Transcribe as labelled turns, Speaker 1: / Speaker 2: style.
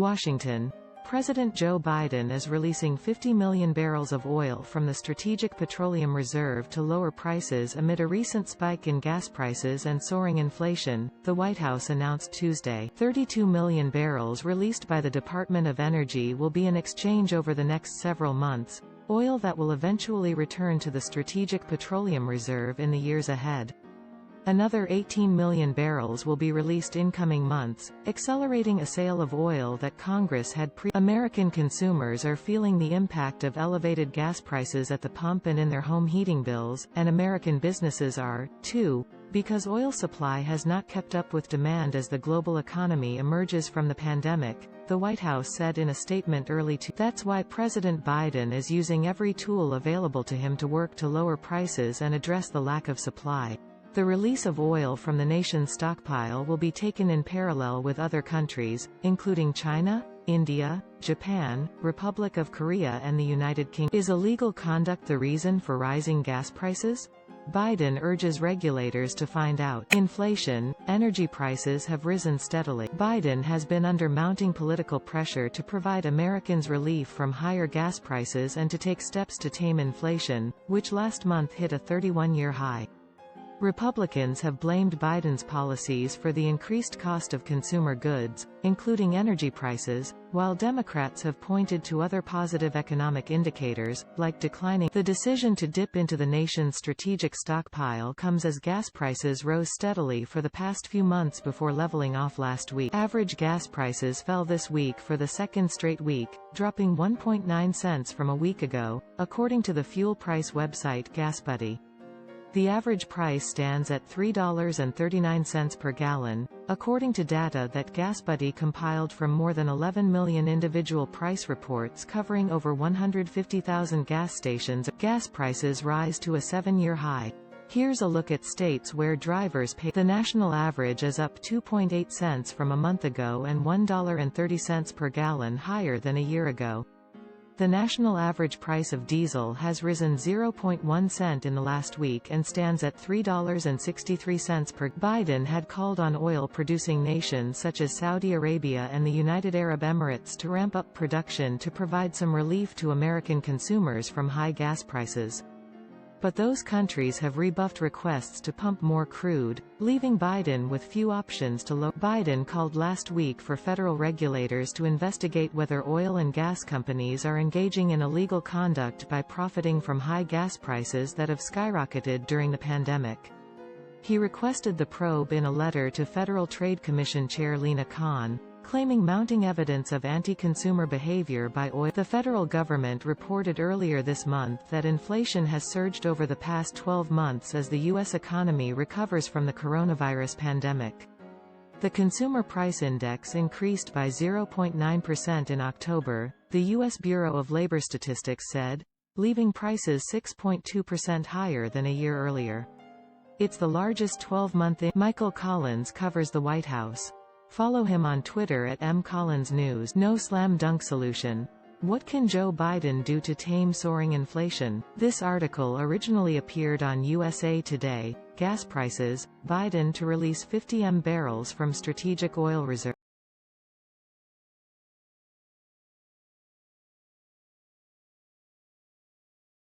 Speaker 1: Washington. President Joe Biden is releasing 50 million barrels of oil from the Strategic Petroleum Reserve to lower prices amid a recent spike in gas prices and soaring inflation, the White House announced Tuesday. 32 million barrels released by the Department of Energy will be in exchange over the next several months, oil that will eventually return to the Strategic Petroleum Reserve in the years ahead. Another 18 million barrels will be released in coming months, accelerating a sale of oil that Congress had American consumers are feeling the impact of elevated gas prices at the pump and in their home heating bills, and American businesses are, too, because oil supply has not kept up with demand as the global economy emerges from the pandemic, the White House said in a statement early Tuesday. That's why President Biden is using every tool available to him to work to lower prices and address the lack of supply. The release of oil from the nation's stockpile will be taken in parallel with other countries, including China, India, Japan, Republic of Korea and the United Kingdom. Is illegal conduct the reason for rising gas prices? Biden urges regulators to find out. Inflation, energy prices have risen steadily. Biden has been under mounting political pressure to provide Americans relief from higher gas prices and to take steps to tame inflation, which last month hit a 31-year high. Republicans have blamed Biden's policies for the increased cost of consumer goods, including energy prices, while Democrats have pointed to other positive economic indicators, like declining. The decision to dip into the nation's strategic stockpile comes as gas prices rose steadily for the past few months before leveling off last week. Average gas prices fell this week for the second straight week, dropping 1.9 cents from a week ago, according to the fuel price website GasBuddy. The average price stands at $3.39 per gallon, according to data that GasBuddy compiled from more than 11 million individual price reports covering over 150,000 gas stations. Gas prices rise to a 7-year high. Here's a look at states where drivers pay. The national average is up 2.8 cents from a month ago and $1.30 per gallon higher than a year ago. The national average price of diesel has risen 0.1 cent in the last week and stands at $3.63 per. Biden had called on oil-producing nations such as Saudi Arabia and the United Arab Emirates to ramp up production to provide some relief to American consumers from high gas prices. But those countries have rebuffed requests to pump more crude, leaving Biden with few options to lower. Biden called last week for federal regulators to investigate whether oil and gas companies are engaging in illegal conduct by profiting from high gas prices that have skyrocketed during the pandemic. He requested the probe in a letter to Federal Trade Commission Chair Lina Khan, claiming mounting evidence of anti-consumer behavior by oil. The federal government reported earlier this month that inflation has surged over the past 12 months as the U.S. economy recovers from the coronavirus pandemic. The Consumer Price Index increased by 0.9% in October, the U.S. Bureau of Labor Statistics said, leaving prices 6.2% higher than a year earlier. It's the largest 12-month. Michael Collins covers the White House. Follow him on Twitter at @MCollinsNews. No slam dunk solution. What can Joe Biden do to tame soaring inflation? This article originally appeared on USA Today. Gas prices, Biden to release 50 M barrels from strategic oil reserve.